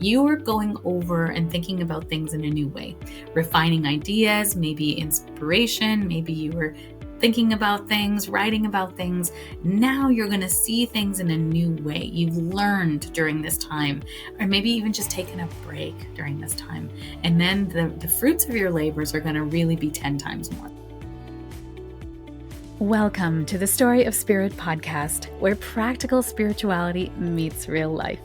you are going over and thinking about things in a new way, refining ideas, maybe inspiration, maybe you were thinking about things, writing about things. Now you're going to see things in a new way. You've learned during this time, or maybe even just taken a break during this time. And then the fruits of your labors are going to really be 10 times more. Welcome to the Story of Spirit podcast, where practical spirituality meets real life.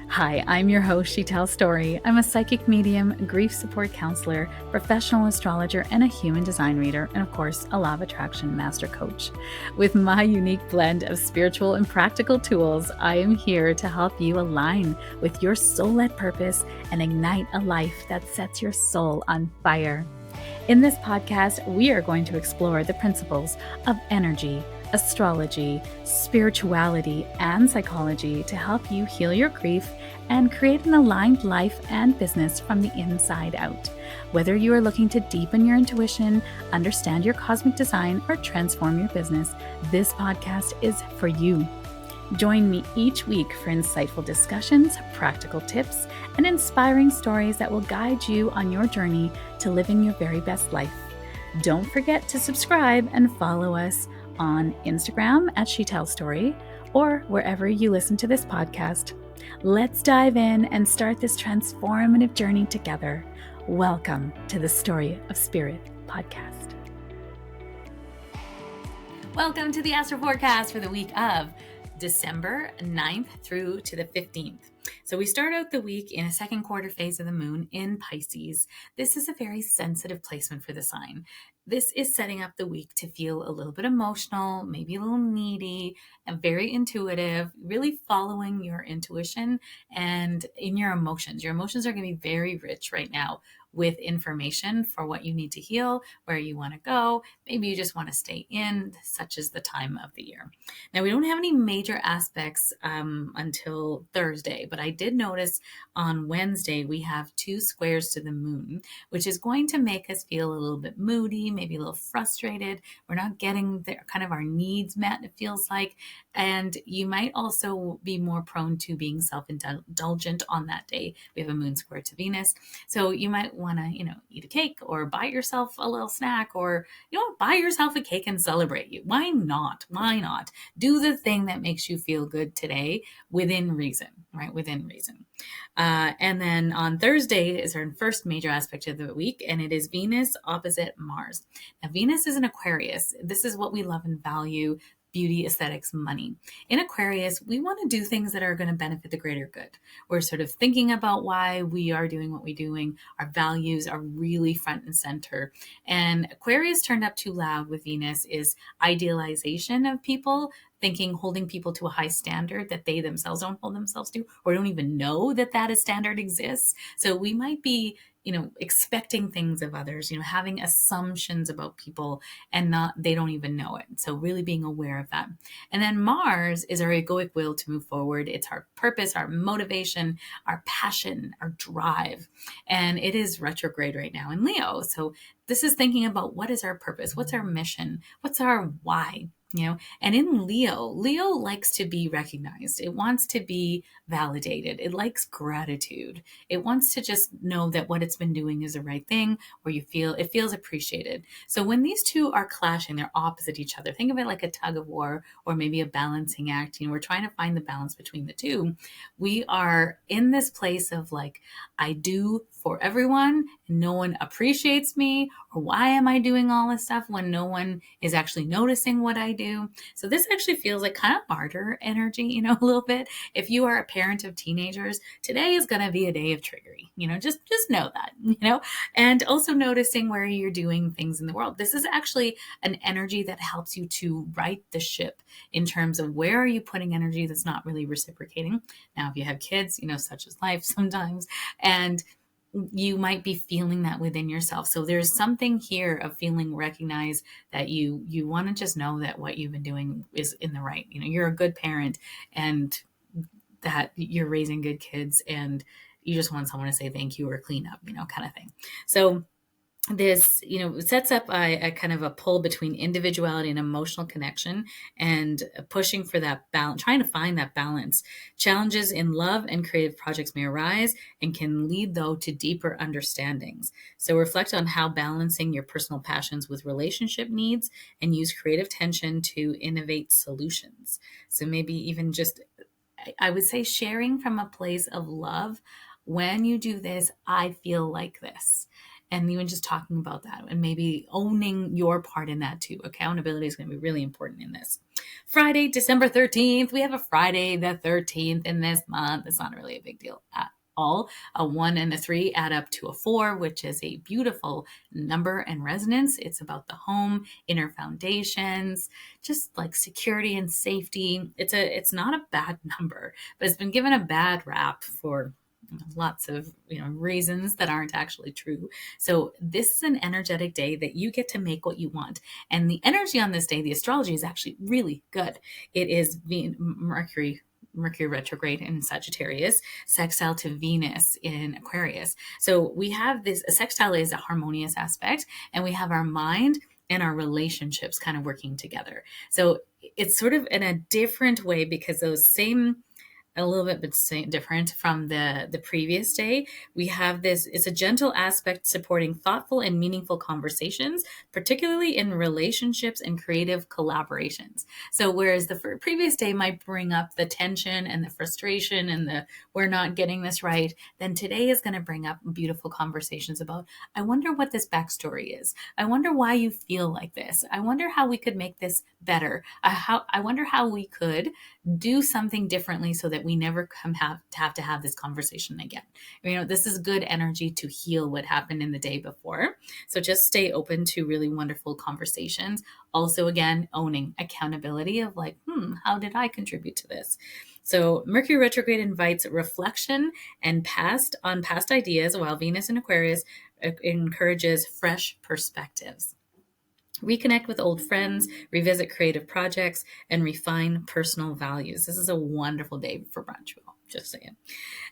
Hi, I'm your host, She Tells Story. I'm a psychic medium, grief support counselor, professional astrologer, and a human design reader, and of course, a law of attraction master coach. With my unique blend of spiritual and practical tools, I am here to help you align with your soul-led purpose and ignite a life that sets your soul on fire. In this podcast, we are going to explore the principles of energy, astrology, spirituality, and psychology to help you heal your grief and create an aligned life and business from the inside out. Whether you are looking to deepen your intuition, understand your cosmic design, or transform your business, this podcast is for you. Join me each week for insightful discussions, practical tips, and inspiring stories that will guide you on your journey to living your very best life. Don't forget to subscribe and follow us on Instagram at She Tells Story or wherever you listen to this podcast. Let's dive in and start this transformative journey together. Welcome to the Story of Spirit podcast. Welcome to the Astro forecast for the week of December 9th through to the 15th. So we start out the week in a second quarter phase of the moon in Pisces. This is a very sensitive placement for the sign. This is setting up the week to feel a little bit emotional, maybe a little needy, and very intuitive, really following your intuition and in your emotions. Your emotions are going to be very rich right now with information for what you need to heal, where you want to go. Maybe you just want to stay in, such as the time of the year. Now, we don't have any major aspects until Thursday, but I did notice on Wednesday we have 2 squares to the moon, which is going to make us feel a little bit moody, maybe a little frustrated. We're not getting kind of our needs met, it feels like. And you might also be more prone to being self-indulgent on that day. We have a moon square to Venus. So you might want to, eat a cake or buy yourself a little snack or, buy yourself a cake and celebrate you. Why not? Why not? Do the thing that makes you feel good today within reason, right? Within reason. And then on Thursday is our first major aspect of the week, and it is Venus opposite Mars. Now, Venus is an Aquarius. This is what we love and value: beauty, aesthetics, money. In Aquarius, we want to do things that are going to benefit the greater good. We're sort of thinking about why we are doing what we're doing. Our values are really front and center. And Aquarius turned up too loud with Venus is idealization of people, holding people to a high standard that they themselves don't hold themselves to, or don't even know that a standard exists. So we might be expecting things of others, having assumptions about people and they don't even know it. So really being aware of that. And then Mars is our egoic will to move forward. It's our purpose, our motivation, our passion, our drive. And it is retrograde right now in Leo. So this is thinking about what is our purpose? What's our mission? What's our why? And in Leo likes to be recognized. It wants to be validated. It likes gratitude. It wants to just know that what it's been doing is the right thing, or it feels appreciated. So when these two are clashing, they're opposite each other. Think of it like a tug of war or maybe a balancing act. We're trying to find the balance between the two. We are in this place of like, I do for everyone and no one appreciates me, or why am I doing all this stuff when no one is actually noticing what I do? So this actually feels like kind of martyr energy, a little bit. If you are a parent of teenagers, today is going to be a day of triggery, just know that, and also noticing where you're doing things in the world. This is actually an energy that helps you to right the ship in terms of where are you putting energy that's not really reciprocating. Now, if you have kids, such is life sometimes, and you might be feeling that within yourself. So there's something here of feeling recognized that you want to just know that what you've been doing is in the right. You're a good parent and that you're raising good kids and you just want someone to say thank you or clean up, kind of thing. So this, sets up a kind of a pull between individuality and emotional connection, and pushing for that balance, trying to find that balance. Challenges in love and creative projects may arise and can lead, though, to deeper understandings. So reflect on how balancing your personal passions with relationship needs, and use creative tension to innovate solutions. So maybe even just, I would say, sharing from a place of love. When you do this, I feel like this. And even just talking about that and maybe owning your part in that too. Accountability is going to be really important in this. Friday, December 13th. We have a Friday the 13th in this month. It's not really a big deal at all. A 1 and a 3 add up to a 4, which is a beautiful number and resonance. It's about the home, inner foundations, just like security and safety. It's not a bad number, but it's been given a bad rap for lots of reasons that aren't actually true. So this is an energetic day that you get to make what you want. And the energy on this day, the astrology, is actually really good. It is Mercury retrograde in Sagittarius, sextile to Venus in Aquarius. So we have this, a sextile is a harmonious aspect, and we have our mind and our relationships kind of working together. So it's sort of in a different way, because those same, a little bit but different from the previous day. We have this, it's a gentle aspect supporting thoughtful and meaningful conversations, particularly in relationships and creative collaborations. So whereas the previous day might bring up the tension and the frustration and the we're not getting this right, then today is going to bring up beautiful conversations about, I wonder what this backstory is. I wonder why you feel like this. I wonder how we could make this better. I wonder how we could do something differently so that we never have to have this conversation again. This is good energy to heal what happened in the day before. So just stay open to really wonderful conversations. Also, again, owning accountability of like, how did I contribute to this? So Mercury retrograde invites reflection and past ideas, while Venus in Aquarius encourages fresh perspectives. Reconnect with old friends, revisit creative projects, and refine personal values. This is a wonderful day for brunch, just saying.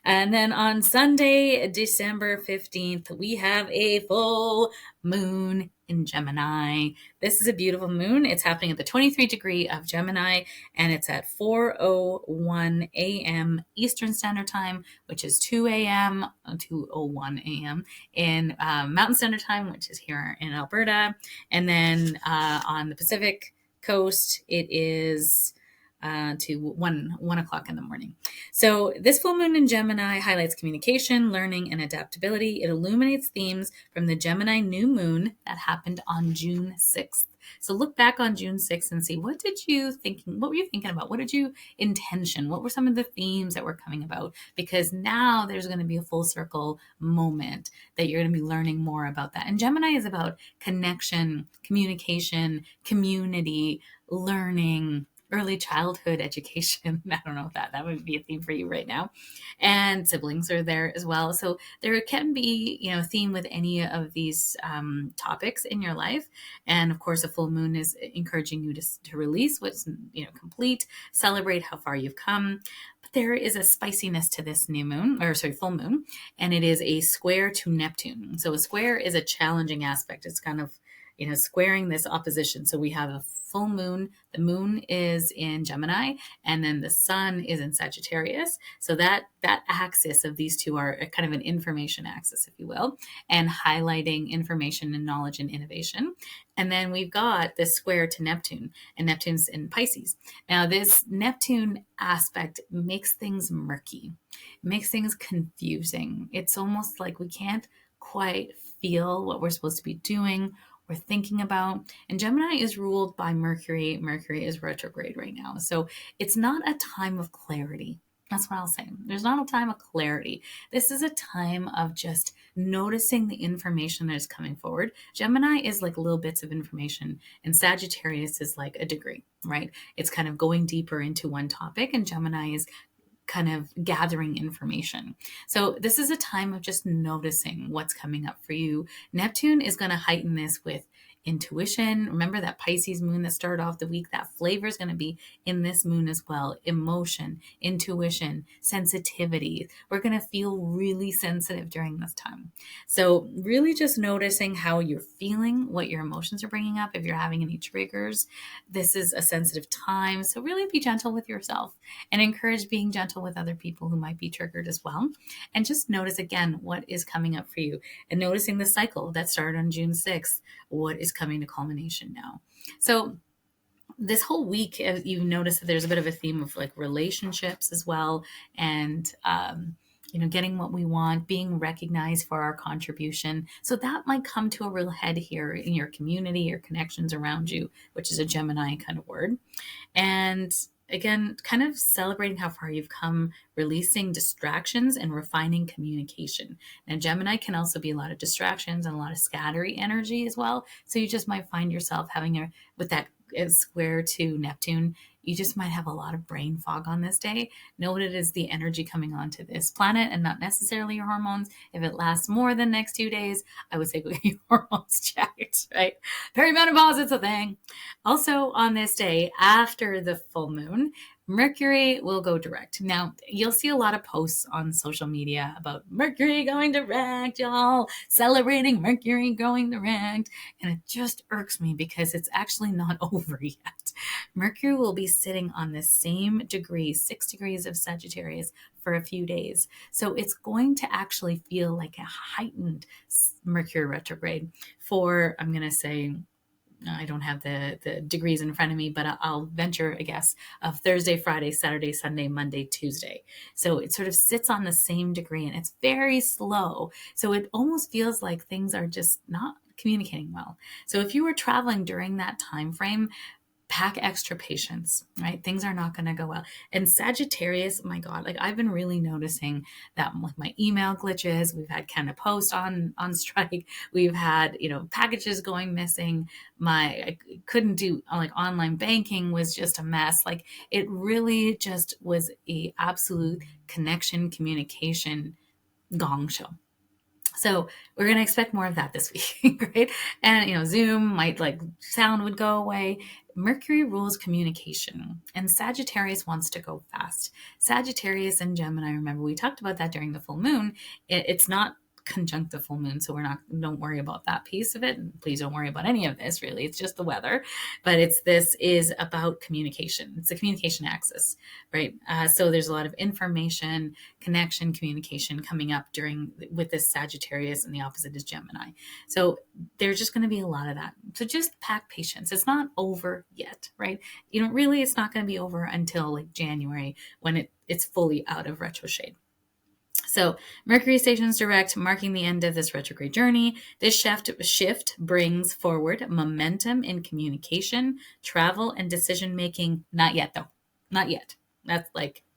And then on Sunday, December 15th, we have a full moon in Gemini. This is a beautiful moon. It's happening at the 23rd degree of Gemini, and it's at 4:01 a.m. Eastern Standard Time, which is 2:01 a.m. in Mountain Standard Time, which is here in Alberta. And then on the Pacific Coast, it is to 1 o'clock in the morning. So this full moon in Gemini highlights communication, learning, and adaptability. It illuminates themes from the Gemini New Moon that happened on June 6th. So look back on June 6th and see, what were you thinking about? What did you intention? What were some of the themes that were coming about? Because now there's going to be a full circle moment that you're going to be learning more about that. And Gemini is about connection, communication, community, learning, early childhood education. I don't know if that would be a theme for you right now. And siblings are there as well. So there can be, a theme with any of these topics in your life. And of course, a full moon is encouraging you to release what's, complete, celebrate how far you've come. But there is a spiciness to this full moon, and it is a square to Neptune. So a square is a challenging aspect. It's kind of, squaring this opposition. So we have a full moon. The moon is in Gemini, and then the sun is in Sagittarius. So that axis of these two are kind of an information axis, if you will, and highlighting information and knowledge and innovation. And then we've got this square to Neptune, and Neptune's in Pisces. Now, this Neptune aspect makes things murky, makes things confusing. It's almost like we can't quite feel what we're supposed to be doing, we're thinking about. And Gemini is ruled by Mercury. Mercury is retrograde right now. So it's not a time of clarity. That's what I'll say. There's not a time of clarity. This is a time of just noticing the information that is coming forward. Gemini is like little bits of information, and Sagittarius is like a degree, right? It's kind of going deeper into one topic, and Gemini is kind of gathering information. So this is a time of just noticing what's coming up for you. Neptune is going to heighten this with intuition. Remember that Pisces moon that started off the week, that flavor is going to be in this moon as well. Emotion, intuition, sensitivity. We're going to feel really sensitive during this time. So really just noticing how you're feeling, what your emotions are bringing up, if you're having any triggers. This is a sensitive time. So really be gentle with yourself and encourage being gentle with other people who might be triggered as well. And just notice again what is coming up for you, and noticing the cycle that started on June 6th, what is coming to culmination now. So this whole week, you notice that there's a bit of a theme of like relationships as well, and getting what we want, being recognized for our contribution. So that might come to a real head here in your community, your connections around you, which is a Gemini kind of word. And again, kind of celebrating how far you've come, releasing distractions and refining communication. And Gemini can also be a lot of distractions and a lot of scattery energy as well. So you just might find yourself having with that square to Neptune, you just might have a lot of brain fog on this day. Know that it is the energy coming onto this planet and not necessarily your hormones. If it lasts more than the next 2 days, I would say go get your hormones checked, right? Perimenopause, it's a thing. Also on this day, after the full moon, Mercury will go direct. Now, you'll see a lot of posts on social media about Mercury going direct, y'all, celebrating Mercury going direct. And it just irks me because it's actually not over yet. Mercury will be sitting on the same degree, 6 degrees of Sagittarius, for a few days. So it's going to actually feel like a heightened Mercury retrograde for, I'm going to say, I don't have the degrees in front of me, but I'll venture a guess of Thursday, Friday, Saturday, Sunday, Monday, Tuesday. So it sort of sits on the same degree and it's very slow. So it almost feels like things are just not communicating well. So if you were traveling during that time frame, pack extra patience, right? Things are not going to go well. And Sagittarius, my God, like I've been really noticing that with my email glitches, we've had kind of post on strike. We've had, packages going missing. I couldn't do like online banking was just a mess. Like it really just was a absolute connection, communication gong show. So we're going to expect more of that this week, right? And, Zoom might sound would go away. Mercury rules communication and Sagittarius wants to go fast. Sagittarius and Gemini, remember we talked about that during the full moon. It's not conjunct the full moon, so don't worry about that piece of it. Please don't worry about any of this, really. It's just the weather, but this is about communication. It's the communication axis, right? So there's a lot of information, connection, communication coming up with this Sagittarius, and the opposite is Gemini. So there's just going to be a lot of that. So just pack patience. It's not over yet, right? Really, it's not going to be over until January when it's fully out of retrograde. So Mercury stations direct, marking the end of this retrograde journey. This shift brings forward momentum in communication, travel, and decision-making. Not yet, though. Not yet. That's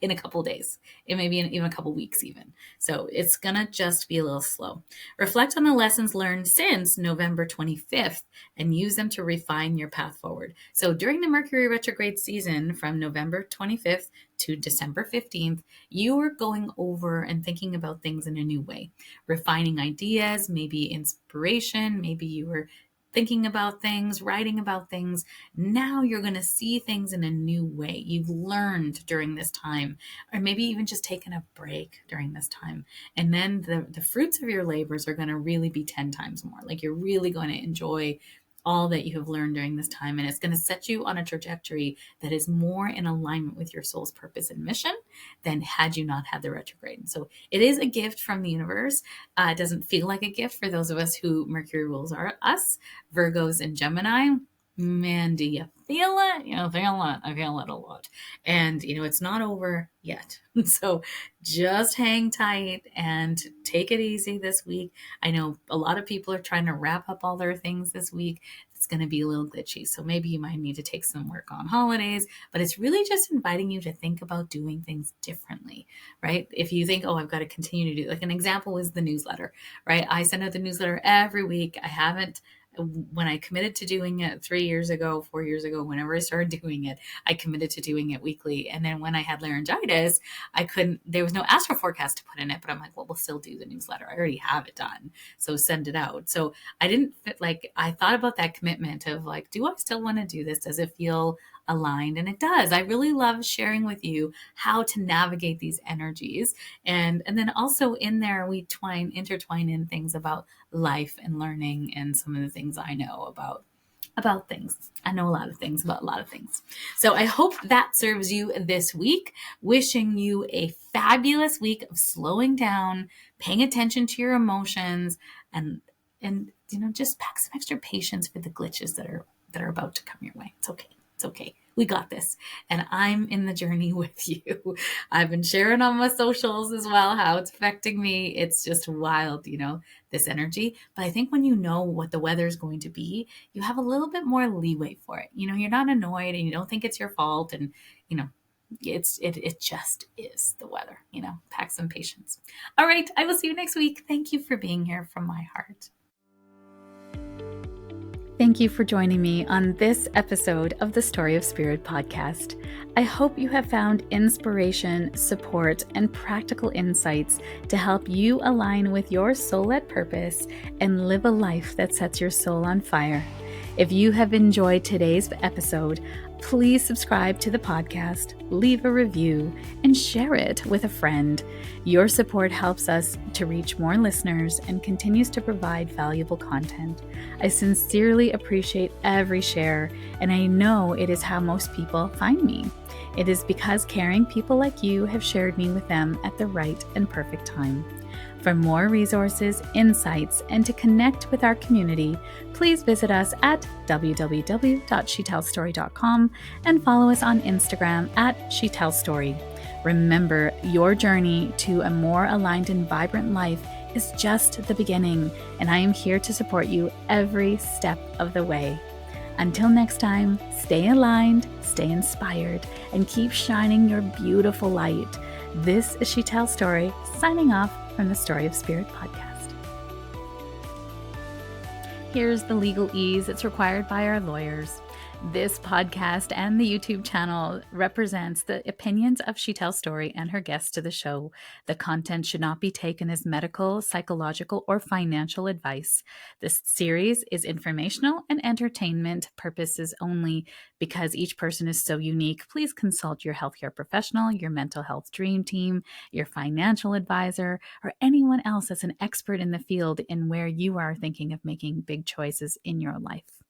in a couple days. It may be in even a couple weeks even. So it's going to just be a little slow. Reflect on the lessons learned since November 25th and use them to refine your path forward. So during the Mercury retrograde season from November 25th to December 15th, you are going over and thinking about things in a new way, refining ideas, maybe inspiration, maybe you were thinking about things, writing about things. Now you're going to see things in a new way. You've learned during this time, or maybe even just taken a break during this time. And then the fruits of your labors are going to really be 10 times more. You're really going to enjoy all that you have learned during this time. And it's going to set you on a trajectory that is more in alignment with your soul's purpose and mission than had you not had the retrograde. So it is a gift from the universe. It doesn't feel like a gift for those of us who Mercury rules are us, Virgos and Gemini. Man, do you feel it? Feel it. I feel it a lot. And, it's not over yet. So just hang tight and take it easy this week. I know a lot of people are trying to wrap up all their things this week. It's going to be a little glitchy. So maybe you might need to take some work on holidays, but it's really just inviting you to think about doing things differently, right? If you think, I've got to continue to do, an example is the newsletter, right? I send out the newsletter every week. I haven't when I committed to doing it 3 years ago, 4 years ago, whenever I started doing it, I committed to doing it weekly. And then when I had laryngitis, there was no astro forecast to put in it, but I'm like, well, we'll still do the newsletter. I already have it done. So send it out. So I didn't fit, like, I thought about that commitment of like, do I still want to do this? Does it feel aligned? And it does. I really love sharing with you how to navigate these energies. And then also in there, we intertwine in things about life and learning and some of the things I know about things. I know a lot of things about a lot of things. So I hope that serves you this week. Wishing you a fabulous week of slowing down, paying attention to your emotions, and just pack some extra patience for the glitches that are about to come your way. It's okay. It's okay. We got this. And I'm in the journey with you. I've been sharing on my socials as well how it's affecting me. It's just wild, this energy. But I think when you know what the weather is going to be, you have a little bit more leeway for it. You're not annoyed and you don't think it's your fault. And, it just is the weather, pack some patience. All right. I will see you next week. Thank you for being here from my heart. Thank you for joining me on this episode of the Story of Spirit podcast. I hope you have found inspiration, support, and practical insights to help you align with your soul-led purpose and live a life that sets your soul on fire. If you have enjoyed today's episode, please subscribe to the podcast, leave a review, and share it with a friend. Your support helps us to reach more listeners and continues to provide valuable content. I sincerely appreciate every share, and I know it is how most people find me. It is because caring people like you have shared me with them at the right and perfect time. For more resources, insights, and to connect with our community, please visit us at www.shetellstory.com and follow us on Instagram at shetellstory. Remember, your journey to a more aligned and vibrant life is just the beginning, and I am here to support you every step of the way. Until next time, stay aligned, stay inspired, and keep shining your beautiful light. This is Shetell Story, signing off from the Story of Spirit podcast. Here's the legalese that's required by our lawyers. This podcast and the YouTube channel represents the opinions of Shetell Story and her guests to the show. The content should not be taken as medical, psychological, or financial advice. This series is informational and entertainment purposes only. Because each person is so unique, please consult your healthcare professional, your mental health dream team, your financial advisor, or anyone else that's an expert in the field in where you are thinking of making big choices in your life.